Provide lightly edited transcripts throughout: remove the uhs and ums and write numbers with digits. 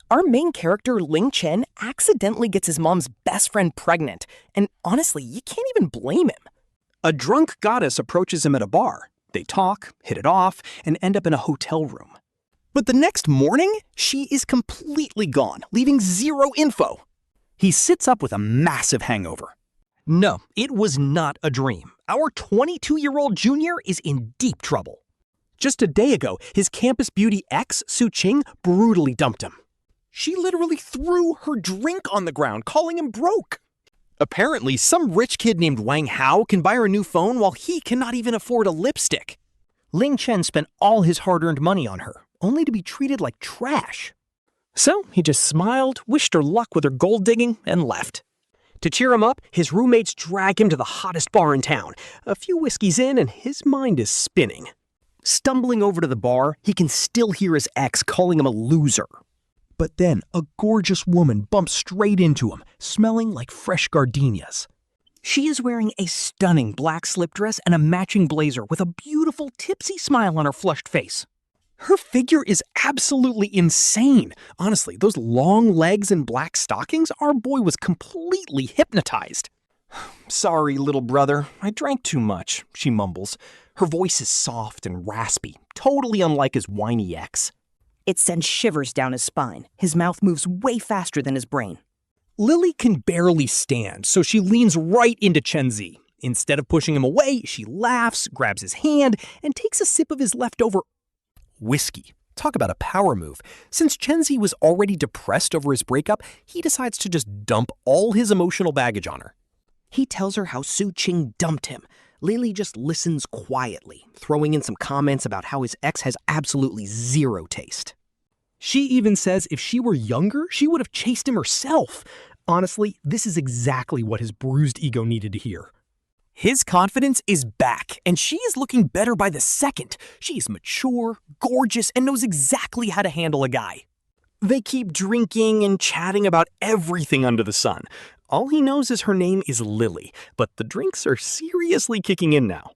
Our main character, Ling Chen, accidentally gets his mom's best friend pregnant, and honestly, you can't even blame him. A drunk goddess approaches him at a bar. They talk, hit it off, and end up in a hotel room. But the next morning, she is completely gone, leaving zero info. He sits up with a massive hangover. No, it was not a dream. Our 22-year-old junior is in deep trouble. Just a day ago, his campus beauty ex, Su Qing, brutally dumped him. She literally threw her drink on the ground, calling him broke. Apparently, some rich kid named Wang Hao can buy her a new phone while he cannot even afford a lipstick. Ling Chen spent all his hard-earned money on her, only to be treated like trash. So he just smiled, wished her luck with her gold digging, and left. To cheer him up, his roommates drag him to the hottest bar in town. A few whiskeys in, and his mind is spinning. Stumbling over to the bar, he can still hear his ex calling him a loser. But then a gorgeous woman bumps straight into him, smelling like fresh gardenias. She is wearing a stunning black slip dress and a matching blazer with a beautiful tipsy smile on her flushed face. Her figure is absolutely insane. Honestly, those long legs and black stockings, our boy was completely hypnotized. "Sorry, little brother, I drank too much," she mumbles. Her voice is soft and raspy, totally unlike his whiny ex. It sends shivers down his spine. His mouth moves way faster than his brain. Lily can barely stand, so she leans right into Chen Zi. Instead of pushing him away, she laughs, grabs his hand, and takes a sip of his leftover whiskey. Talk about a power move. Since Chen Zi was already depressed over his breakup, he decides to just dump all his emotional baggage on her. He tells her how Su Qing dumped him. Lily just listens quietly, throwing in some comments about how his ex has absolutely zero taste. She even says if she were younger, she would have chased him herself. Honestly, this is exactly what his bruised ego needed to hear. His confidence is back, and she is looking better by the second. She's mature, gorgeous, and knows exactly how to handle a guy. They keep drinking and chatting about everything under the sun. All he knows is her name is Lily, but the drinks are seriously kicking in now.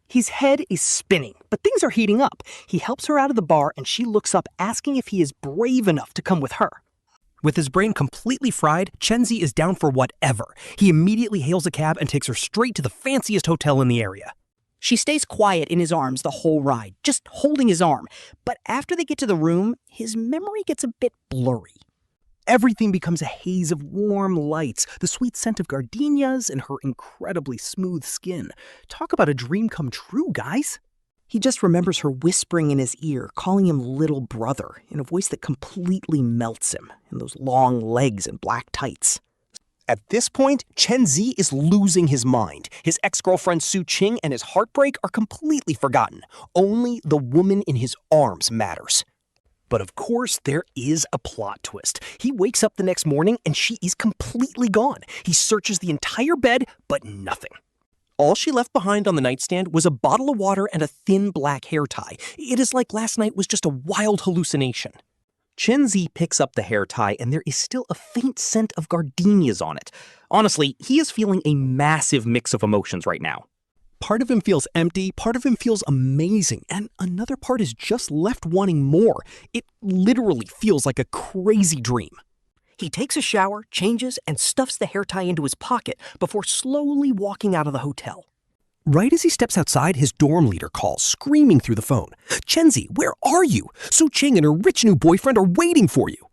His head is spinning, but things are heating up. He helps her out of the bar, and she looks up asking if he is brave enough to come with her. With his brain completely fried, Chen Zi is down for whatever. He immediately hails a cab and takes her straight to the fanciest hotel in the area. She stays quiet in his arms the whole ride, just holding his arm. But after they get to the room, his memory gets a bit blurry. Everything becomes a haze of warm lights, the sweet scent of gardenias, and her incredibly smooth skin. Talk about a dream come true, guys. He just remembers her whispering in his ear, calling him little brother, in a voice that completely melts him, and those long legs and black tights. At this point, Chen Zi is losing his mind. His ex-girlfriend Su Qing and his heartbreak are completely forgotten. Only the woman in his arms matters. But of course, there is a plot twist. He wakes up the next morning and she is completely gone. He searches the entire bed, but nothing. All she left behind on the nightstand was a bottle of water and a thin black hair tie. It is like last night was just a wild hallucination. Chen Zi picks up the hair tie and there is still a faint scent of gardenias on it. Honestly, he is feeling a massive mix of emotions right now. Part of him feels empty, part of him feels amazing, and another part is just left wanting more. It literally feels like a crazy dream. He takes a shower, changes, and stuffs the hair tie into his pocket before slowly walking out of the hotel. Right as he steps outside, his dorm leader calls, screaming through the phone. "Chen Zi, where are you? Su Qing and her rich new boyfriend are waiting for you."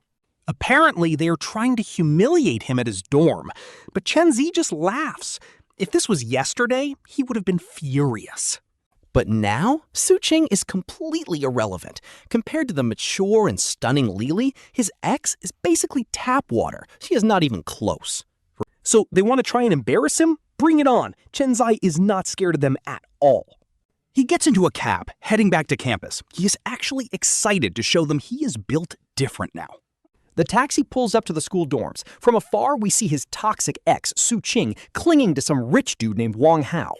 Apparently, they are trying to humiliate him at his dorm, but Chen Zi just laughs. If this was yesterday, he would have been furious. But now, Su Qing is completely irrelevant. Compared to the mature and stunning Lily, his ex is basically tap water. She is not even close. So they want to try and embarrass him? Bring it on. Chen Zi is not scared of them at all. He gets into a cab, heading back to campus. He is actually excited to show them he is built different now. The taxi pulls up to the school dorms. From afar, we see his toxic ex, Su Qing, clinging to some rich dude named Wang Hao.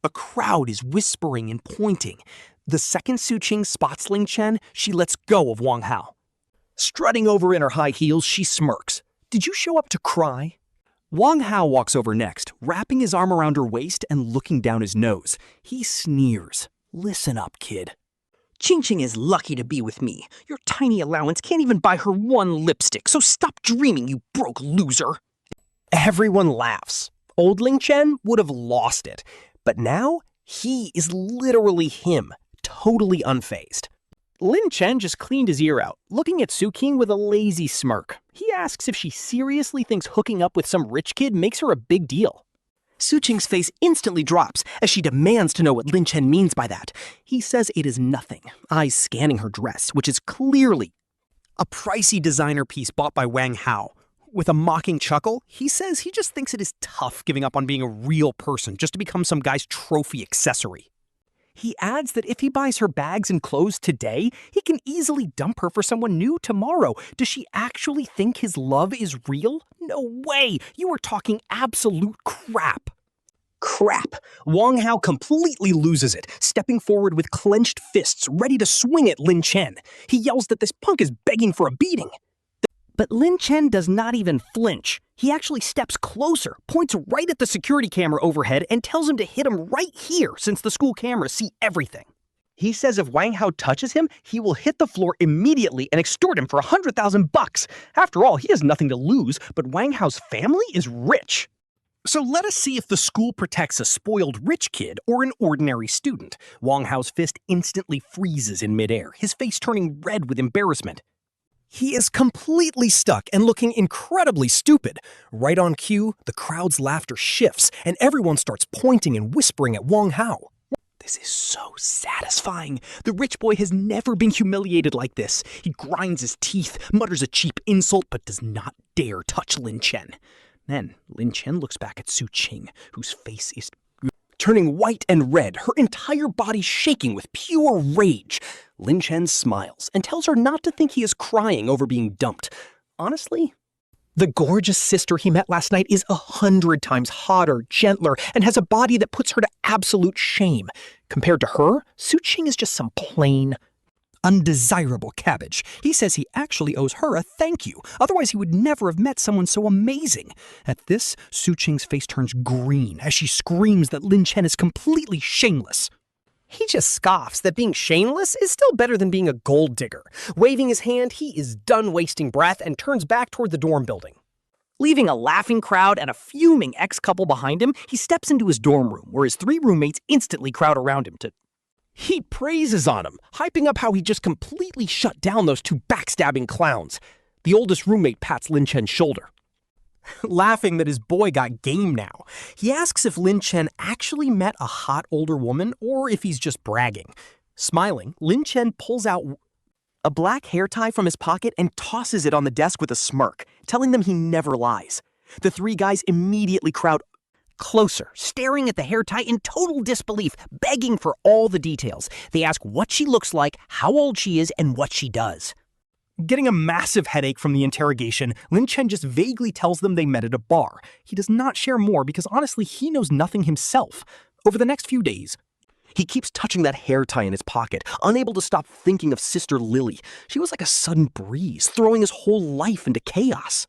A crowd is whispering and pointing. The second Su Qing spots Ling Chen, she lets go of Wang Hao. Strutting over in her high heels, she smirks. "Did you show up to cry?" Wang Hao walks over next, wrapping his arm around her waist and looking down his nose. He sneers. "Listen up, kid." Qing is lucky to be with me. Your tiny allowance can't even buy her one lipstick, so stop dreaming, you broke loser. Everyone laughs. Old Ling Chen would have lost it. But now, he is literally him, totally unfazed. Lin Chen just cleaned his ear out, looking at Su Qing with a lazy smirk. He asks if she seriously thinks hooking up with some rich kid makes her a big deal. Su Qing's face instantly drops as she demands to know what Lin Chen means by that. He says it is nothing, eyes scanning her dress, which is clearly a pricey designer piece bought by Wang Hao. With a mocking chuckle, he says he just thinks it is tough giving up on being a real person just to become some guy's trophy accessory. He adds that if he buys her bags and clothes today, he can easily dump her for someone new tomorrow. Does she actually think his love is real? No way! You are talking absolute crap. Crap! Wang Hao completely loses it, stepping forward with clenched fists, ready to swing at Lin Chen. He yells that this punk is begging for a beating. But Lin Chen does not even flinch. He actually steps closer, points right at the security camera overhead, and tells him to hit him right here since the school cameras see everything. He says if Wang Hao touches him, he will hit the floor immediately and extort him for $100,000. After all, he has nothing to lose, but Wang Hao's family is rich. So let us see if the school protects a spoiled rich kid or an ordinary student. Wang Hao's fist instantly freezes in midair, his face turning red with embarrassment. He is completely stuck and looking incredibly stupid. Right on cue, the crowd's laughter shifts, and everyone starts pointing and whispering at Wang Hao. This is so satisfying. The rich boy has never been humiliated like this. He grinds his teeth, mutters a cheap insult, but does not dare touch Lin Chen. Then Lin Chen looks back at Su Qing, whose face is turning white and red, her entire body shaking with pure rage. Lin Chen smiles and tells her not to think he is crying over being dumped. Honestly, the gorgeous sister he met last night is 100 times hotter, gentler, and has a body that puts her to absolute shame. Compared to her, Su Qing is just some plain, undesirable cabbage. He says he actually owes her a thank you, otherwise he would never have met someone so amazing. At this, Su Qing's face turns green as she screams that Lin Chen is completely shameless. He just scoffs that being shameless is still better than being a gold digger. Waving his hand, he is done wasting breath and turns back toward the dorm building. Leaving a laughing crowd and a fuming ex-couple behind him, he steps into his dorm room, where his 3 roommates instantly crowd around him to heap praises on him, hyping up how he just completely shut down those 2 backstabbing clowns. The oldest roommate pats Lin Chen's shoulder, laughing that his boy got game now. He asks if Lin Chen actually met a hot older woman or if he's just bragging. Smiling, Lin Chen pulls out a black hair tie from his pocket and tosses it on the desk with a smirk, telling them he never lies. The 3 guys immediately crowd closer, staring at the hair tie in total disbelief, begging for all the details. They ask what she looks like, how old she is, and what she does. Getting a massive headache from the interrogation, Lin Chen just vaguely tells them they met at a bar. He does not share more because honestly, he knows nothing himself. Over the next few days, he keeps touching that hair tie in his pocket, unable to stop thinking of Sister Lily. She was like a sudden breeze, throwing his whole life into chaos,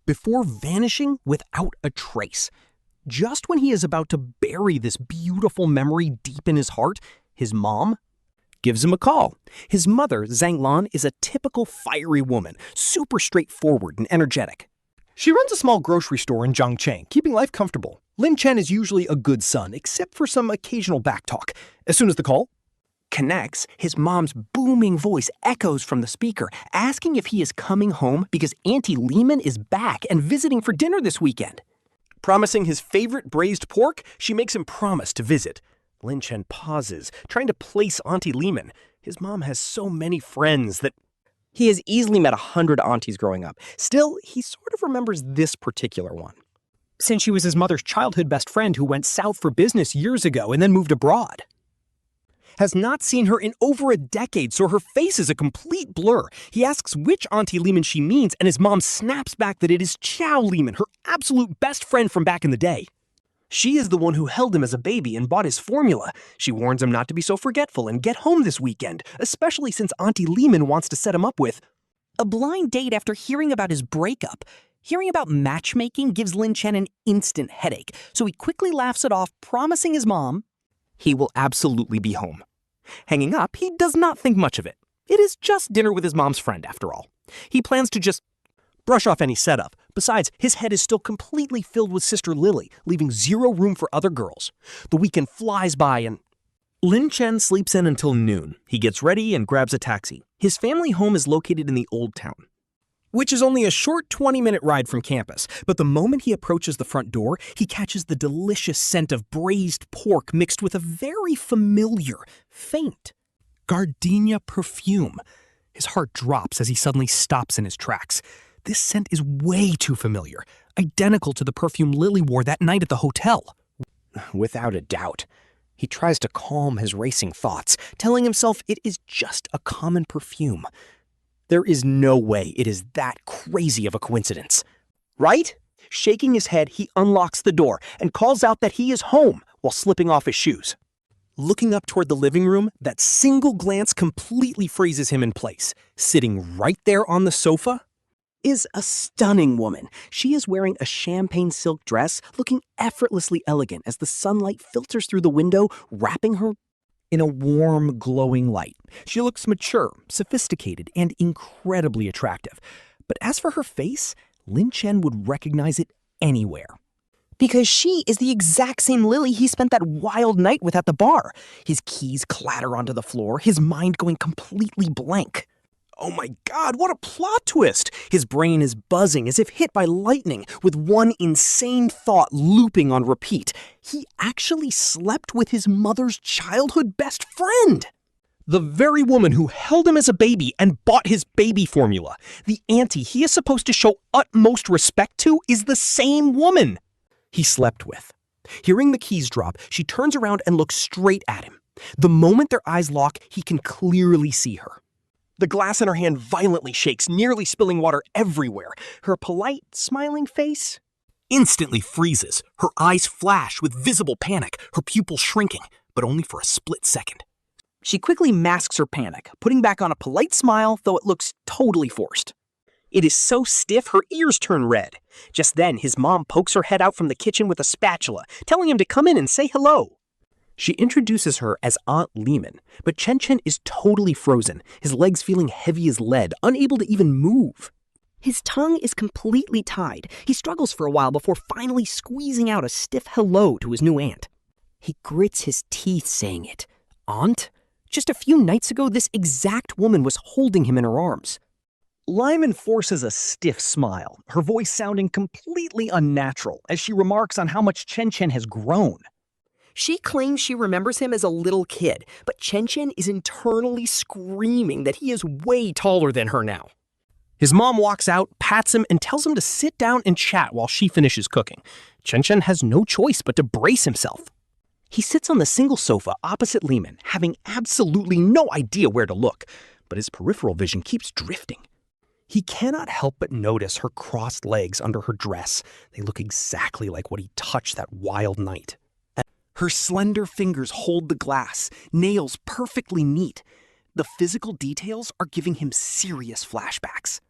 before vanishing without a trace. Just when he is about to bury this beautiful memory deep in his heart, his mom gives him a call. His mother, Zhang Lan, is a typical fiery woman, super straightforward and energetic. She runs a small grocery store in Zhangcheng, keeping life comfortable. Lin Chen is usually a good son, except for some occasional backtalk. As soon as the call connects, his mom's booming voice echoes from the speaker, asking if he is coming home because Auntie Liman is back and visiting for dinner this weekend. Promising his favorite braised pork, she makes him promise to visit. Lin Chen pauses, trying to place Auntie Liman. His mom has so many friends that he has easily met 100 aunties growing up. Still, he sort of remembers this particular one, since she was his mother's childhood best friend who went south for business years ago and then moved abroad. Has not seen her in over a decade, so her face is a complete blur. He asks which Auntie Liman she means, and his mom snaps back that it is Qiao Liman, her absolute best friend from back in the day. She is the one who held him as a baby and bought his formula. She warns him not to be so forgetful and get home this weekend, especially since Auntie Liman wants to set him up with a blind date after hearing about his breakup. Hearing about matchmaking gives Lin Chen an instant headache, so he quickly laughs it off, promising his mom he will absolutely be home. Hanging up, he does not think much of it. It is just dinner with his mom's friend, after all. He plans to just brush off any setup. Besides, his head is still completely filled with Sister Lily, leaving zero room for other girls. The weekend flies by and Ling Chen sleeps in until noon. He gets ready and grabs a taxi. His family home is located in the Old Town, which is only a short 20-minute ride from campus. But the moment he approaches the front door, he catches the delicious scent of braised pork mixed with a very familiar, faint gardenia perfume. His heart drops as he suddenly stops in his tracks. This scent is way too familiar, identical to the perfume Lily wore that night at the hotel. Without a doubt. He tries to calm his racing thoughts, telling himself it is just a common perfume. There is no way it is that crazy of a coincidence. Right? Shaking his head, he unlocks the door and calls out that he is home while slipping off his shoes. Looking up toward the living room, that single glance completely freezes him in place. Sitting right there on the sofa is a stunning woman. She is wearing a champagne silk dress, looking effortlessly elegant as the sunlight filters through the window, wrapping her in a warm, glowing light. She looks mature, sophisticated, and incredibly attractive. But as for her face, Ling Chen would recognize it anywhere. Because she is the exact same Lily he spent that wild night with at the bar. His keys clatter onto the floor, his mind going completely blank. Oh my God, what a plot twist! His brain is buzzing as if hit by lightning, with one insane thought looping on repeat. He actually slept with his mother's childhood best friend! The very woman who held him as a baby and bought his baby formula. The auntie he is supposed to show utmost respect to is the same woman he slept with. Hearing the keys drop, she turns around and looks straight at him. The moment their eyes lock, he can clearly see her. The glass in her hand violently shakes, nearly spilling water everywhere. Her polite, smiling face instantly freezes. Her eyes flash with visible panic, her pupils shrinking, but only for a split second. She quickly masks her panic, putting back on a polite smile, though it looks totally forced. It is so stiff, her ears turn red. Just then, his mom pokes her head out from the kitchen with a spatula, telling him to come in and say hello. She introduces her as Aunt Liman, but Chen Chen is totally frozen, his legs feeling heavy as lead, unable to even move. His tongue is completely tied. He struggles for a while before finally squeezing out a stiff hello to his new aunt. He grits his teeth saying it. Aunt? Just a few nights ago, this exact woman was holding him in her arms. Lyman forces a stiff smile, her voice sounding completely unnatural as she remarks on how much Chen Chen has grown. She claims she remembers him as a little kid, but Chen Chen is internally screaming that he is way taller than her now. His mom walks out, pats him, and tells him to sit down and chat while she finishes cooking. Chen Chen has no choice but to brace himself. He sits on the single sofa opposite Liman, having absolutely no idea where to look, but his peripheral vision keeps drifting. He cannot help but notice her crossed legs under her dress. They look exactly like what he touched that wild night. Her slender fingers hold the glass, nails perfectly neat. The physical details are giving him serious flashbacks.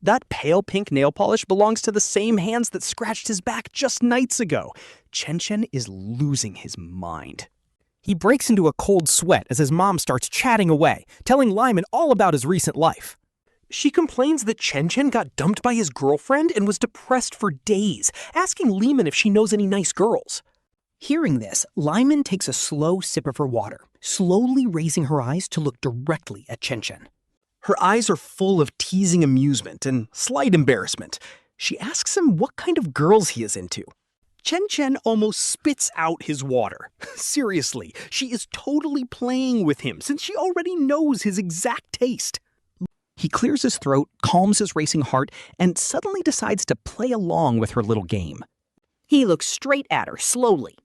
That pale pink nail polish belongs to the same hands that scratched his back just nights ago. Chen Chen is losing his mind. He breaks into a cold sweat as his mom starts chatting away, telling Lyman all about his recent life. She complains that Chen Chen got dumped by his girlfriend and was depressed for days, asking Lyman if she knows any nice girls. Hearing this, Lyman takes a slow sip of her water, slowly raising her eyes to look directly at Chen Chen. Her eyes are full of teasing amusement and slight embarrassment. She asks him what kind of girls he is into. Chen Chen almost spits out his water. Seriously, she is totally playing with him since she already knows his exact taste. He clears his throat, calms his racing heart, and suddenly decides to play along with her little game. He looks straight at her slowly.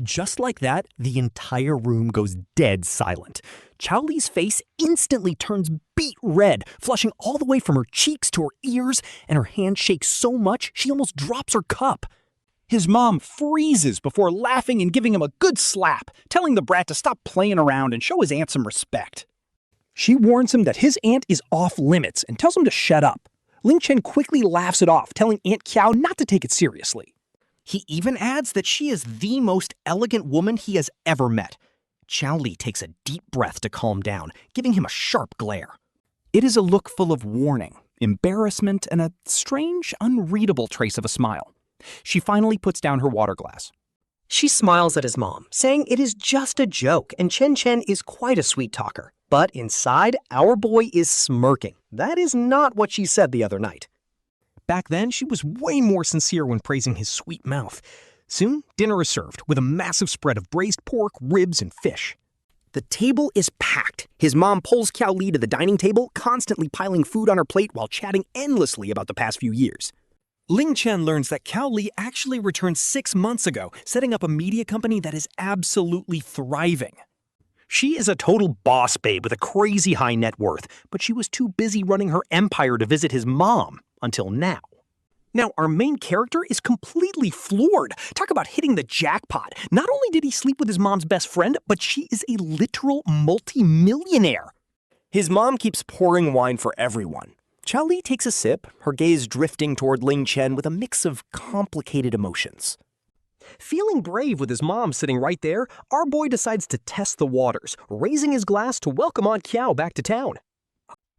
Just like that, the entire room goes dead silent. Qiao Li's face instantly turns beet red, flushing all the way from her cheeks to her ears, and her hand shakes so much she almost drops her cup. His mom freezes before laughing and giving him a good slap, telling the brat to stop playing around and show his aunt some respect. She warns him that his aunt is off limits and tells him to shut up. Ling Chen quickly laughs it off, telling Aunt Qiao not to take it seriously. He even adds that she is the most elegant woman he has ever met. Qiao Li takes a deep breath to calm down, giving him a sharp glare. It is a look full of warning, embarrassment, and a strange, unreadable trace of a smile. She finally puts down her water glass. She smiles at his mom, saying it is just a joke, and Chen is quite a sweet talker. But inside, our boy is smirking. That is not what she said the other night. Back then, she was way more sincere when praising his sweet mouth. Soon, dinner is served with a massive spread of braised pork, ribs, and fish. The table is packed. His mom pulls Qiao Li to the dining table, constantly piling food on her plate while chatting endlessly about the past few years. Ling Chen learns that Qiao Li actually returned 6 months ago, setting up a media company that is absolutely thriving. She is a total boss babe with a crazy high net worth, but she was too busy running her empire to visit his mom until now. Now, our main character is completely floored. Talk about hitting the jackpot. Not only did he sleep with his mom's best friend, but she is a literal multi-millionaire. His mom keeps pouring wine for everyone. Qiao Li takes a sip, her gaze drifting toward Ling Chen with a mix of complicated emotions. Feeling brave with his mom sitting right there, our boy decides to test the waters, raising his glass to welcome Aunt Qiao back to town.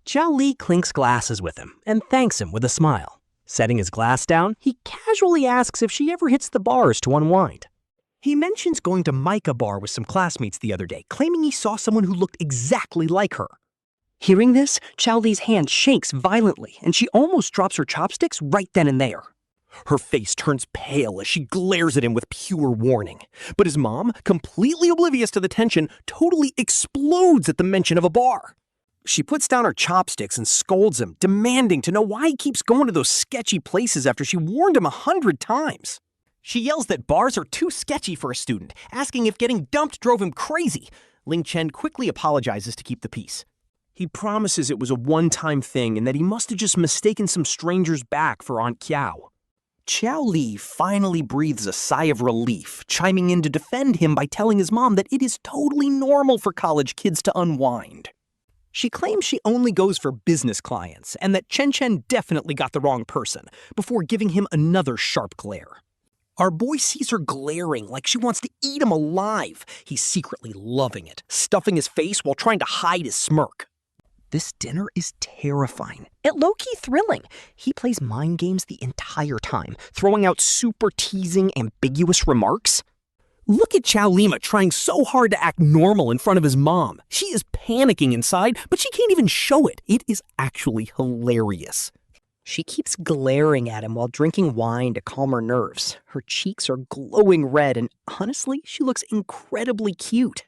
Qiao Li clinks glasses with him and thanks him with a smile. Setting his glass down, he casually asks if she ever hits the bars to unwind. He mentions going to Micah Bar with some classmates the other day, claiming he saw someone who looked exactly like her. Hearing this, Qiao Li's hand shakes violently, and she almost drops her chopsticks right then and there. Her face turns pale as she glares at him with pure warning. But his mom, completely oblivious to the tension, totally explodes at the mention of a bar. She puts down her chopsticks and scolds him, demanding to know why he keeps going to those sketchy places after she warned him 100 times. She yells that bars are too sketchy for a student, asking if getting dumped drove him crazy. Ling Chen quickly apologizes to keep the peace. He promises it was a one-time thing and that he must have just mistaken some strangers back for Aunt Qiao. Qiao Li finally breathes a sigh of relief, chiming in to defend him by telling his mom that it is totally normal for college kids to unwind. She claims she only goes for business clients and that Chen definitely got the wrong person, before giving him another sharp glare. Our boy sees her glaring like she wants to eat him alive. He's secretly loving it, stuffing his face while trying to hide his smirk. This dinner is terrifying, and low-key thrilling. He plays mind games the entire time, throwing out super teasing, ambiguous remarks. Look at Qiao Liman trying so hard to act normal in front of his mom. She is panicking inside, but she can't even show it. It is actually hilarious. She keeps glaring at him while drinking wine to calm her nerves. Her cheeks are glowing red, and honestly, she looks incredibly cute.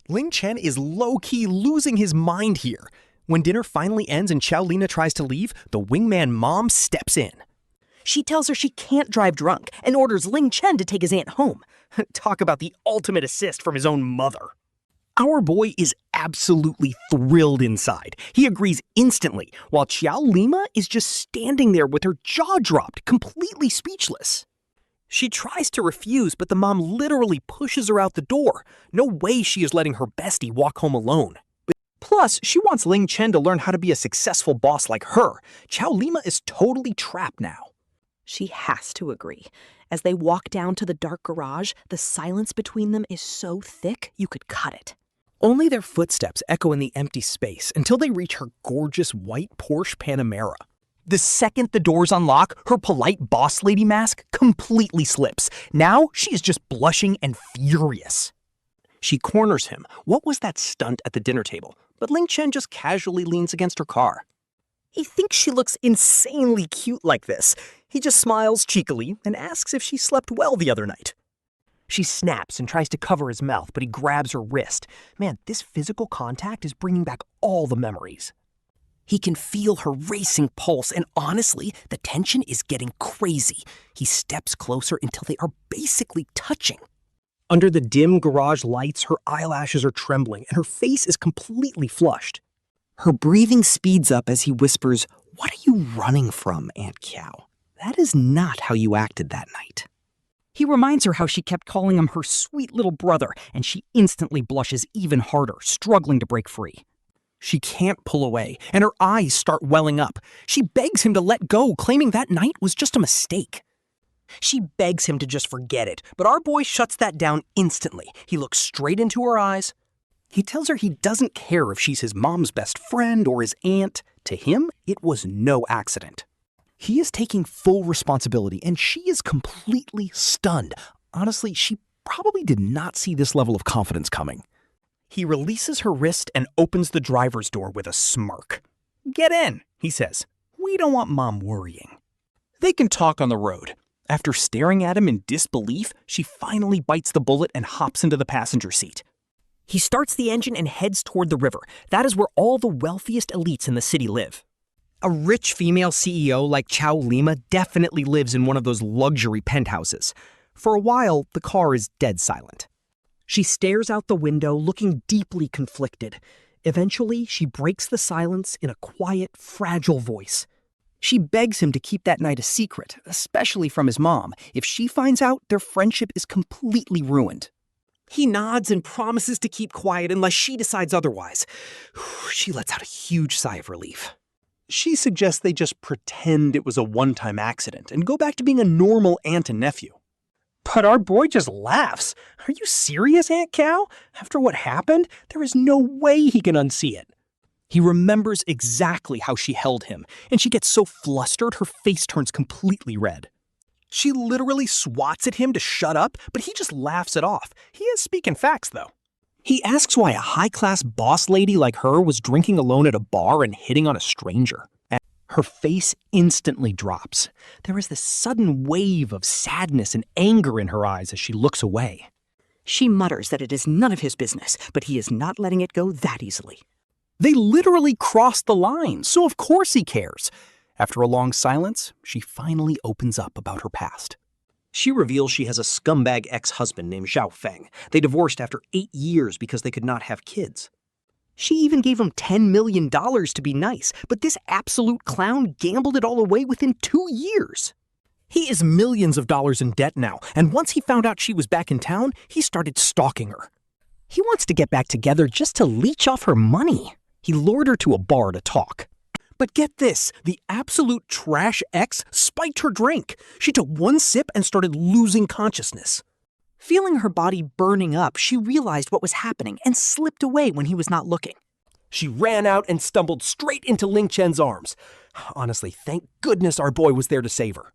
Ling Chen is low-key losing his mind here. When dinner finally ends and Qiao Lina tries to leave, the wingman mom steps in. She tells her she can't drive drunk and orders Ling Chen to take his aunt home. Talk about the ultimate assist from his own mother. Our boy is absolutely thrilled inside. He agrees instantly, while Qiao Lima is just standing there with her jaw dropped, completely speechless. She tries to refuse, but the mom literally pushes her out the door. No way she is letting her bestie walk home alone. Plus, she wants Ling Chen to learn how to be a successful boss like her. Qiao Lima is totally trapped now. She has to agree. As they walk down to the dark garage, the silence between them is so thick you could cut it. Only their footsteps echo in the empty space until they reach her gorgeous white Porsche Panamera. The second the doors unlock, her polite boss lady mask completely slips. Now she is just blushing and furious. She corners him. What was that stunt at the dinner table? But Ling Chen just casually leans against her car. He thinks she looks insanely cute like this. He just smiles cheekily and asks if she slept well the other night. She snaps and tries to cover his mouth, but he grabs her wrist. Man, this physical contact is bringing back all the memories. He can feel her racing pulse, and honestly, the tension is getting crazy. He steps closer until they are basically touching. Under the dim garage lights, her eyelashes are trembling, and her face is completely flushed. Her breathing speeds up as he whispers, "What are you running from, Aunt Qiao? That is not how you acted that night." He reminds her how she kept calling him her sweet little brother, and she instantly blushes even harder, struggling to break free. She can't pull away, and her eyes start welling up. She begs him to let go, claiming that night was just a mistake. She begs him to just forget it, but our boy shuts that down instantly. He looks straight into her eyes. He tells her he doesn't care if she's his mom's best friend or his aunt. To him, it was no accident. He is taking full responsibility, and she is completely stunned. Honestly, she probably did not see this level of confidence coming. He releases her wrist and opens the driver's door with a smirk. "Get in," he says. "We don't want Mom worrying." They can talk on the road. After staring at him in disbelief, she finally bites the bullet and hops into the passenger seat. He starts the engine and heads toward the river. That is where all the wealthiest elites in the city live. A rich female CEO like Qiao Liman definitely lives in one of those luxury penthouses. For a while, the car is dead silent. She stares out the window, looking deeply conflicted. Eventually, she breaks the silence in a quiet, fragile voice. She begs him to keep that night a secret, especially from his mom. If she finds out, their friendship is completely ruined. He nods and promises to keep quiet unless she decides otherwise. She lets out a huge sigh of relief. She suggests they just pretend it was a one-time accident and go back to being a normal aunt and nephew. But our boy just laughs. "Are you serious, Aunt Cow? After what happened, there is no way he can unsee it." He remembers exactly how she held him, and she gets so flustered her face turns completely red. She literally swats at him to shut up, but he just laughs it off. He is speaking facts, though. He asks why a high-class boss lady like her was drinking alone at a bar and hitting on a stranger. And her face instantly drops. There is this sudden wave of sadness and anger in her eyes as she looks away. She mutters that it is none of his business, but he is not letting it go that easily. They literally crossed the line, so of course he cares. After a long silence, she finally opens up about her past. She reveals she has a scumbag ex-husband named Zhao Feng. They divorced after 8 years because they could not have kids. She even gave him $10 million to be nice, but this absolute clown gambled it all away within 2 years. He is millions of dollars in debt now, and once he found out she was back in town, he started stalking her. He wants to get back together just to leech off her money. He lured her to a bar to talk. But get this, the absolute trash ex spiked her drink. She took one sip and started losing consciousness. Feeling her body burning up, she realized what was happening and slipped away when he was not looking. She ran out and stumbled straight into Ling Chen's arms. Honestly, thank goodness our boy was there to save her.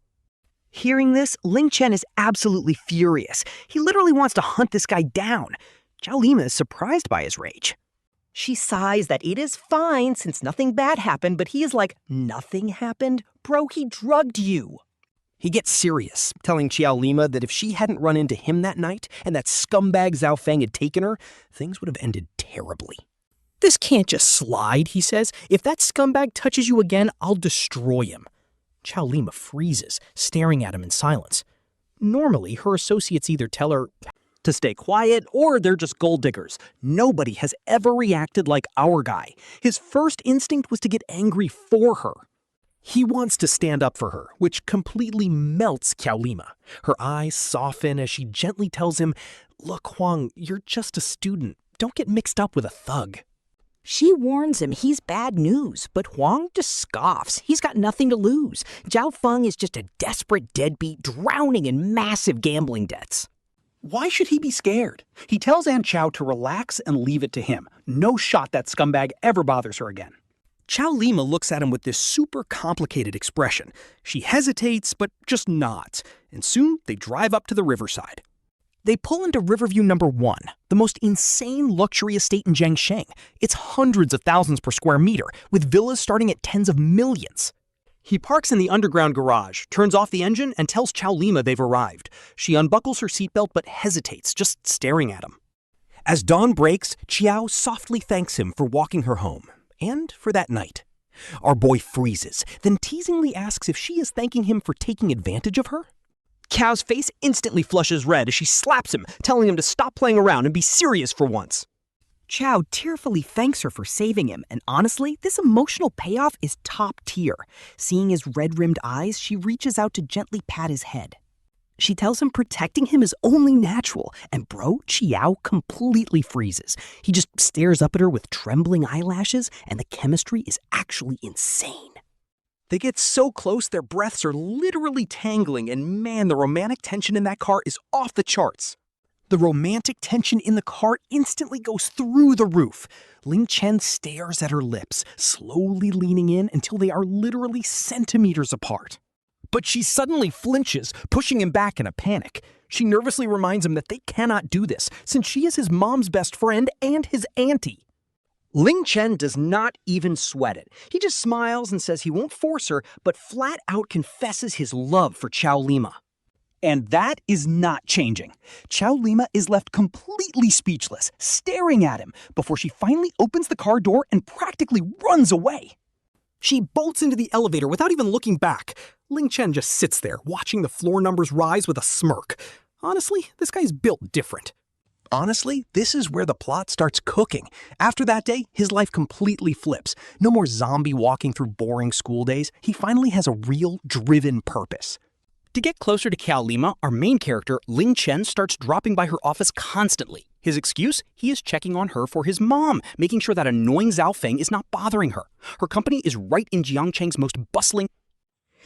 Hearing this, Ling Chen is absolutely furious. He literally wants to hunt this guy down. Qiao Liman is surprised by his rage. She sighs that it is fine since nothing bad happened, but he is like, "Nothing happened? Bro, he drugged you." He gets serious, telling Qiao Liman that if she hadn't run into him that night and that scumbag Zhao Feng had taken her, things would have ended terribly. "This can't just slide," he says. "If that scumbag touches you again, I'll destroy him." Qiao Liman freezes, staring at him in silence. Normally, her associates either tell her to stay quiet, or they're just gold diggers. Nobody has ever reacted like our guy. His first instinct was to get angry for her. He wants to stand up for her, which completely melts Qiao Liman. Her eyes soften as she gently tells him, "Look, Huang, you're just a student. Don't get mixed up with a thug." She warns him he's bad news, but Huang just scoffs. He's got nothing to lose. Zhao Feng is just a desperate deadbeat drowning in massive gambling debts. Why should he be scared? He tells Aunt Qiao to relax and leave it to him. No shot that scumbag ever bothers her again. Qiao Liman looks at him with this super complicated expression. She hesitates, but just nods, and soon they drive up to the riverside. They pull into Riverview number 1, the most insane luxury estate in Jiangsheng. It's hundreds of thousands per square meter, with villas starting at tens of millions. He parks in the underground garage, turns off the engine, and tells Qiao Liman they've arrived. She unbuckles her seatbelt but hesitates, just staring at him. As dawn breaks, Qiao softly thanks him for walking her home, and for that night. Our boy freezes, then teasingly asks if she is thanking him for taking advantage of her. Qiao's face instantly flushes red as she slaps him, telling him to stop playing around and be serious for once. Qiao tearfully thanks her for saving him, and honestly, this emotional payoff is top tier. Seeing his red-rimmed eyes, she reaches out to gently pat his head. She tells him protecting him is only natural, and bro, Qiao completely freezes. He just stares up at her with trembling eyelashes, and the chemistry is actually insane. They get so close their breaths are literally tangling, and man, the romantic tension in that car is off the charts. The romantic tension in the car instantly goes through the roof. Ling Chen stares at her lips, slowly leaning in until they are literally centimeters apart. But she suddenly flinches, pushing him back in a panic. She nervously reminds him that they cannot do this, since she is his mom's best friend and his auntie. Ling Chen does not even sweat it. He just smiles and says he won't force her, but flat out confesses his love for Qiao Liman. And that is not changing. Qiao Liman is left completely speechless, staring at him, before she finally opens the car door and practically runs away. She bolts into the elevator without even looking back. Ling Chen just sits there, watching the floor numbers rise with a smirk. Honestly, this guy's built different. Honestly, this is where the plot starts cooking. After that day, his life completely flips. No more zombie walking through boring school days. He finally has a real, driven purpose. To get closer to Qiao Liman, our main character, Ling Chen, starts dropping by her office constantly. His excuse? He is checking on her for his mom, making sure that annoying Zhao Feng is not bothering her. Her company is right in Jiangcheng's most bustling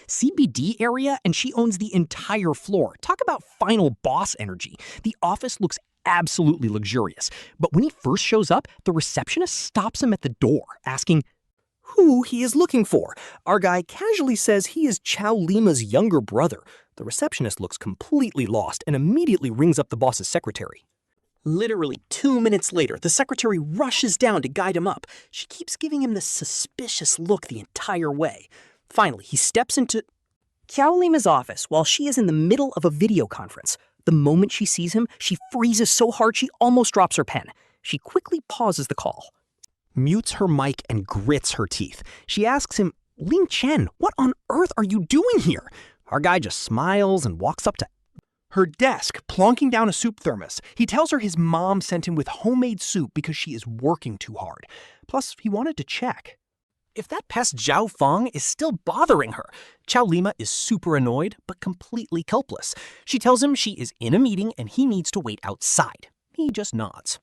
CBD area, and she owns the entire floor. Talk about final boss energy. The office looks absolutely luxurious. But when he first shows up, the receptionist stops him at the door, asking who he is looking for. Our guy casually says he is Qiao Liman's younger brother. The receptionist looks completely lost and immediately rings up the boss's secretary. Literally 2 minutes later, the secretary rushes down to guide him up. She keeps giving him this suspicious look the entire way. Finally, he steps into Qiao Liman's office while she is in the middle of a video conference. The moment she sees him, she freezes so hard she almost drops her pen. She quickly pauses the call, mutes her mic, and grits her teeth. She asks him, Ling Chen, what on earth are you doing here? Our guy just smiles and walks up to her desk, plonking down a soup thermos. He tells her his mom sent him with homemade soup because she is working too hard. Plus, he wanted to check if that pest Zhao Feng is still bothering her. Qiao Liman is super annoyed, but completely helpless. She tells him she is in a meeting and he needs to wait outside. He just nods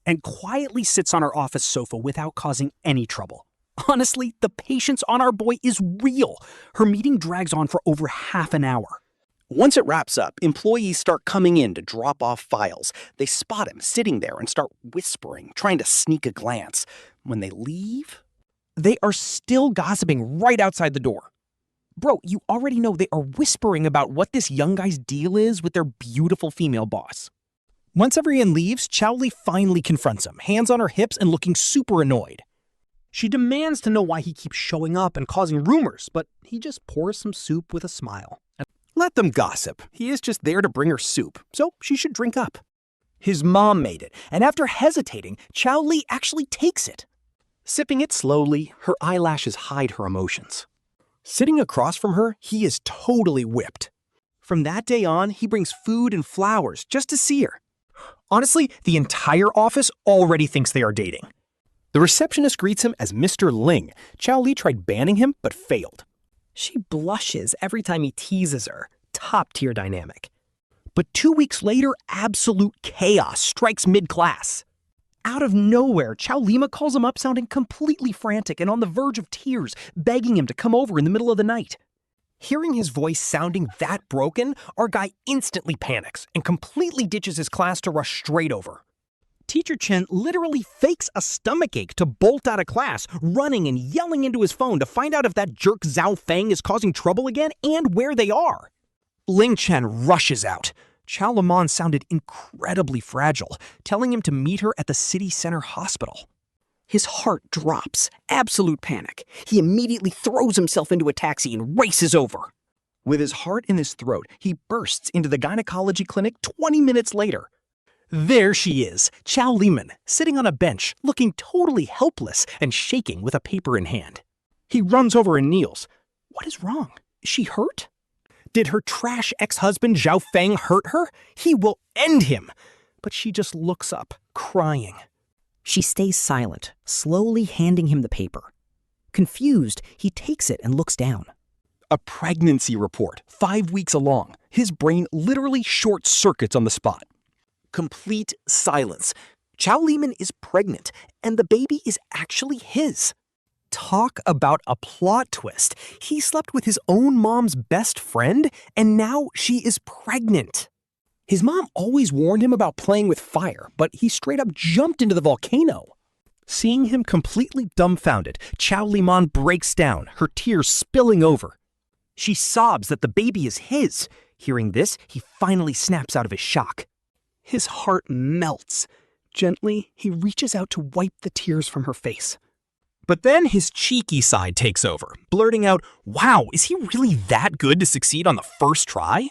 and quietly sits on her office sofa without causing any trouble. Honestly, the patience on our boy is real. Her meeting drags on for over half an hour. Once it wraps up, employees start coming in to drop off files. They spot him sitting there and start whispering, trying to sneak a glance. When they leave, they are still gossiping right outside the door. Bro, you already know they are whispering about what this young guy's deal is with their beautiful female boss. Once everyone leaves, Qiao Li finally confronts him, hands on her hips and looking super annoyed. She demands to know why he keeps showing up and causing rumors, but he just pours some soup with a smile. Let them gossip. He is just there to bring her soup, so she should drink up. His mom made it, and after hesitating, Qiao Li actually takes it. Sipping it slowly, her eyelashes hide her emotions. Sitting across from her, he is totally whipped. From that day on, he brings food and flowers just to see her. Honestly, the entire office already thinks they are dating. The receptionist greets him as Mr. Ling. Qiao Li tried banning him, but failed. She blushes every time he teases her. Top-tier dynamic. But 2 weeks later, absolute chaos strikes mid-class. Out of nowhere, Qiao Liman calls him up sounding completely frantic and on the verge of tears, begging him to come over in the middle of the night. Hearing his voice sounding that broken, our guy instantly panics and completely ditches his class to rush straight over. Teacher Chen literally fakes a stomachache to bolt out of class, running and yelling into his phone to find out if that jerk Zhao Feng is causing trouble again and where they are. Ling Chen rushes out. Qiao Liman sounded incredibly fragile, telling him to meet her at the city center hospital. His heart drops, absolute panic. He immediately throws himself into a taxi and races over. With his heart in his throat, he bursts into the gynecology clinic 20 minutes later. There she is, Qiao Liman, sitting on a bench, looking totally helpless and shaking with a paper in hand. He runs over and kneels. What is wrong? Is she hurt? Did her trash ex-husband Zhao Feng hurt her? He will end him. But she just looks up, crying. She stays silent, slowly handing him the paper. Confused, he takes it and looks down. A pregnancy report, 5 weeks along. His brain literally short-circuits on the spot. Complete silence. Qiao Liman is pregnant, and the baby is actually his. Talk about a plot twist. He slept with his own mom's best friend, and now she is pregnant. His mom always warned him about playing with fire, but he straight up jumped into the volcano. Seeing him completely dumbfounded, Qiao Liman breaks down, her tears spilling over. She sobs that the baby is his. Hearing this, he finally snaps out of his shock. His heart melts. Gently, he reaches out to wipe the tears from her face. But then his cheeky side takes over, blurting out, "Wow, is he really that good to succeed on the first try?"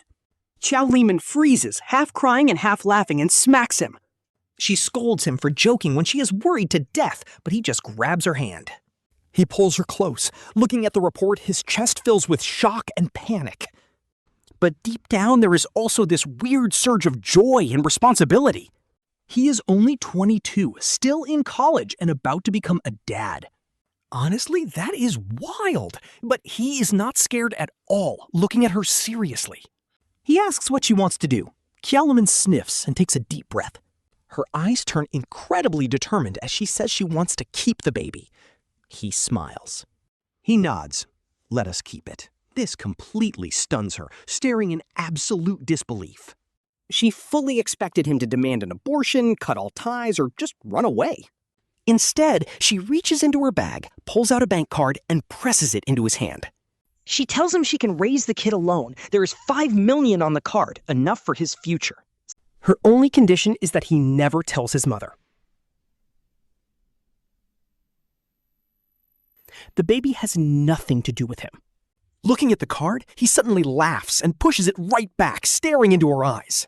Qiao Liman freezes, half crying and half laughing, and smacks him. She scolds him for joking when she is worried to death, but he just grabs her hand. He pulls her close. Looking at the report, his chest fills with shock and panic. But deep down, there is also this weird surge of joy and responsibility. He is only 22, still in college, and about to become a dad. Honestly, that is wild, but he is not scared at all, looking at her seriously. He asks what she wants to do. Qiao Liman sniffs and takes a deep breath. Her eyes turn incredibly determined as she says she wants to keep the baby. He smiles. He nods. Let us keep it. This completely stuns her, staring in absolute disbelief. She fully expected him to demand an abortion, cut all ties, or just run away. Instead, she reaches into her bag, pulls out a bank card, and presses it into his hand. She tells him she can raise the kid alone. There is $5 million on the card, enough for his future. Her only condition is that he never tells his mother. The baby has nothing to do with him. Looking at the card, he suddenly laughs and pushes it right back, staring into her eyes.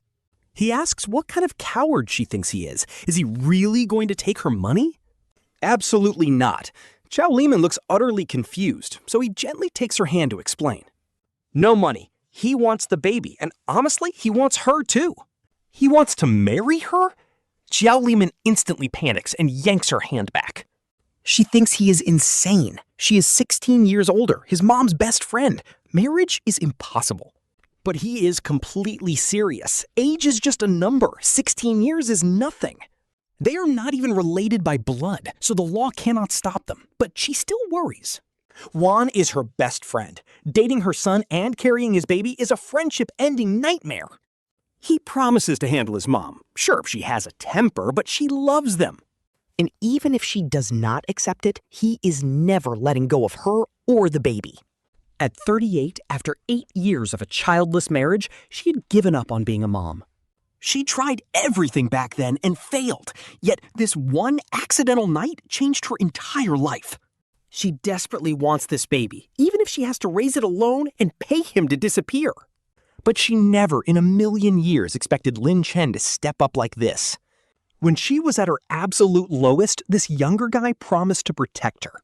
He asks what kind of coward she thinks he is. Is he really going to take her money? Absolutely not. Qiao Liman looks utterly confused, so he gently takes her hand to explain. No money. He wants the baby, and honestly, he wants her too. He wants to marry her? Qiao Liman instantly panics and yanks her hand back. She thinks he is insane. She is 16 years older, his mom's best friend. Marriage is impossible. But he is completely serious. Age is just a number. 16 years is nothing. They are not even related by blood, so the law cannot stop them. But she still worries. Juan is her best friend. Dating her son and carrying his baby is a friendship-ending nightmare. He promises to handle his mom. Sure, she has a temper, but she loves them. And even if she does not accept it, he is never letting go of her or the baby. At 38, after 8 years of a childless marriage, she had given up on being a mom. She tried everything back then and failed, yet this one accidental night changed her entire life. She desperately wants this baby, even if she has to raise it alone and pay him to disappear. But she never in a million years expected Ling Chen to step up like this. When she was at her absolute lowest, this younger guy promised to protect her.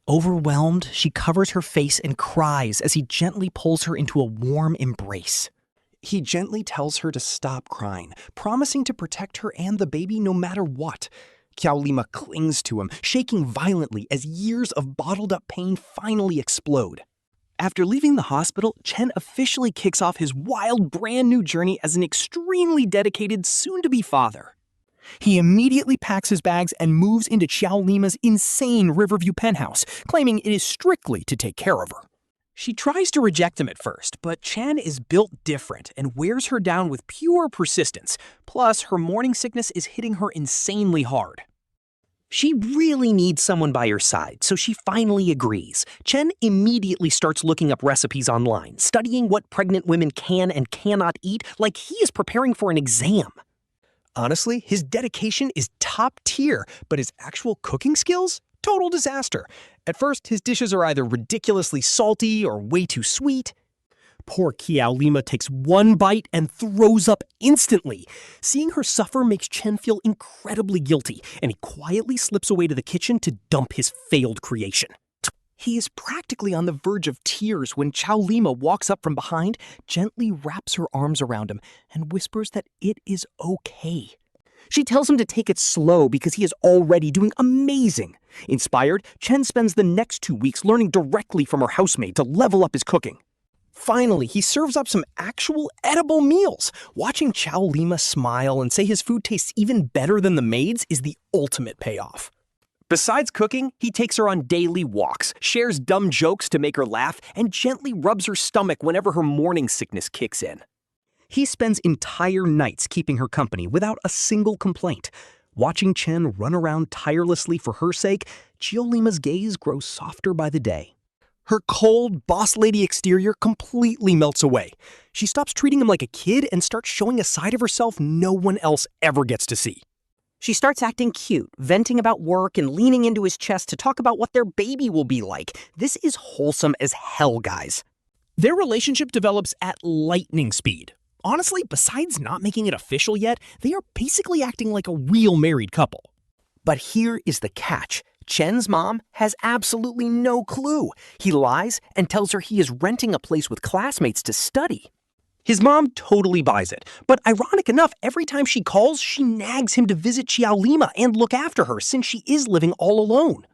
Overwhelmed, she covers her face and cries as he gently pulls her into a warm embrace. He gently tells her to stop crying, promising to protect her and the baby no matter what. Qiao Liman clings to him, shaking violently as years of bottled-up pain finally explode. After leaving the hospital, Chen officially kicks off his wild, brand-new journey as an extremely dedicated, soon-to-be father. He immediately packs his bags and moves into Qiao Lima's insane Riverview penthouse, claiming it is strictly to take care of her. She tries to reject him at first, but Chen is built different and wears her down with pure persistence. Plus, her morning sickness is hitting her insanely hard. She really needs someone by her side, so she finally agrees. Chen immediately starts looking up recipes online, studying what pregnant women can and cannot eat like he is preparing for an exam. Honestly, his dedication is top tier, but his actual cooking skills? Total disaster. At first, his dishes are either ridiculously salty or way too sweet. Poor Qiao Liman takes one bite and throws up instantly. Seeing her suffer makes Chen feel incredibly guilty, and he quietly slips away to the kitchen to dump his failed creation. He is practically on the verge of tears when Qiao Liman walks up from behind, gently wraps her arms around him, and whispers that it is okay. She tells him to take it slow because he is already doing amazing. Inspired, Chen spends the next 2 weeks learning directly from her housemaid to level up his cooking. Finally, he serves up some actual edible meals. Watching Qiao Liman smile and say his food tastes even better than the maid's is the ultimate payoff. Besides cooking, he takes her on daily walks, shares dumb jokes to make her laugh, and gently rubs her stomach whenever her morning sickness kicks in. He spends entire nights keeping her company without a single complaint. Watching Chen run around tirelessly for her sake, Qiao Lima's gaze grows softer by the day. Her cold, boss lady exterior completely melts away. She stops treating him like a kid and starts showing a side of herself no one else ever gets to see. She starts acting cute, venting about work and leaning into his chest to talk about what their baby will be like. This is wholesome as hell, guys. Their relationship develops at lightning speed. Honestly, besides not making it official yet, they are basically acting like a real married couple. But here is the catch. Chen's mom has absolutely no clue. He lies and tells her he is renting a place with classmates to study. His mom totally buys it, but ironic enough, every time she calls, she nags him to visit Qiao Liman and look after her since she is living all alone.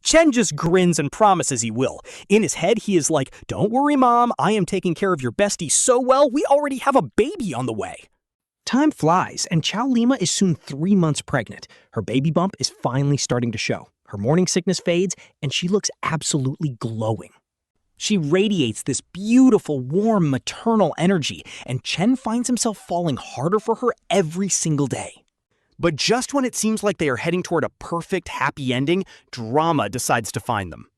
Chen just grins and promises he will. In his head, he is like, "Don't worry, Mom, I am taking care of your bestie so well, we already have a baby on the way." Time flies, and Qiao Liman is soon 3 months pregnant. Her baby bump is finally starting to show. Her morning sickness fades, and she looks absolutely glowing. She radiates this beautiful, warm, maternal energy, and Chen finds himself falling harder for her every single day. But just when it seems like they are heading toward a perfect, happy ending, drama decides to find them.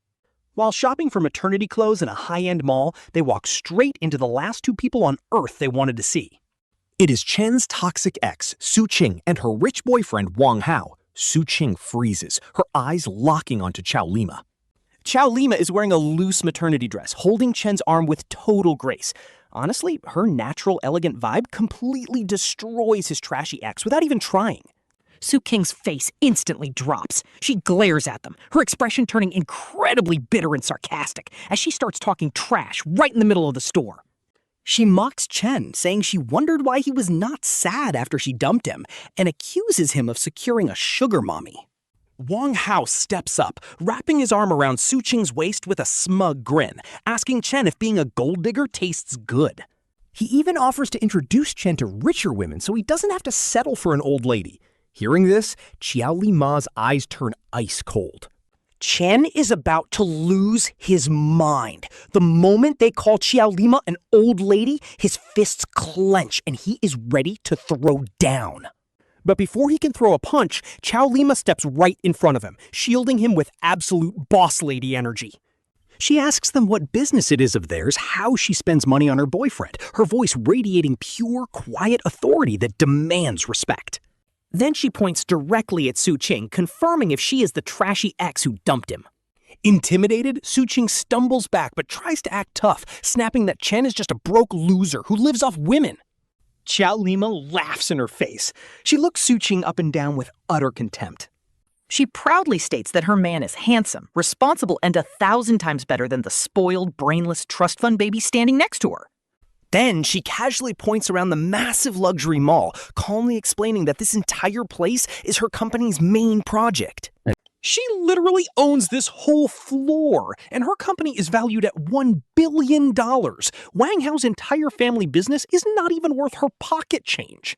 While shopping for maternity clothes in a high-end mall, they walk straight into the last 2 people on Earth they wanted to see. It is Chen's toxic ex, Su Qing, and her rich boyfriend, Wang Hao. Su Qing freezes, her eyes locking onto Qiao Liman. Qiao Liman is wearing a loose maternity dress, holding Chen's arm with total grace. Honestly, her natural, elegant vibe completely destroys his trashy ex without even trying. Su Qing's face instantly drops. She glares at them, her expression turning incredibly bitter and sarcastic as she starts talking trash right in the middle of the store. She mocks Chen, saying she wondered why he was not sad after she dumped him, and accuses him of securing a sugar mommy. Wang Hao steps up, wrapping his arm around Su Qing's waist with a smug grin, asking Chen if being a gold digger tastes good. He even offers to introduce Chen to richer women so he doesn't have to settle for an old lady. Hearing this, Qiao Liman's eyes turn ice cold. Chen is about to lose his mind. The moment they call Qiao Liman an old lady, his fists clench and he is ready to throw down. But before he can throw a punch, Qiao Liman steps right in front of him, shielding him with absolute boss lady energy. She asks them what business it is of theirs, how she spends money on her boyfriend, her voice radiating pure, quiet authority that demands respect. Then she points directly at Su Qing, confirming if she is the trashy ex who dumped him. Intimidated, Su Qing stumbles back but tries to act tough, snapping that Chen is just a broke loser who lives off women. Qiao Liman laughs in her face. She looks Su Qing up and down with utter contempt. She proudly states that her man is handsome, responsible, and 1,000 times better than the spoiled, brainless trust fund baby standing next to her. Then she casually points around the massive luxury mall, calmly explaining that this entire place is her company's main project. She literally owns this whole floor, and her company is valued at $1 billion. Wang Hao's entire family business is not even worth her pocket change.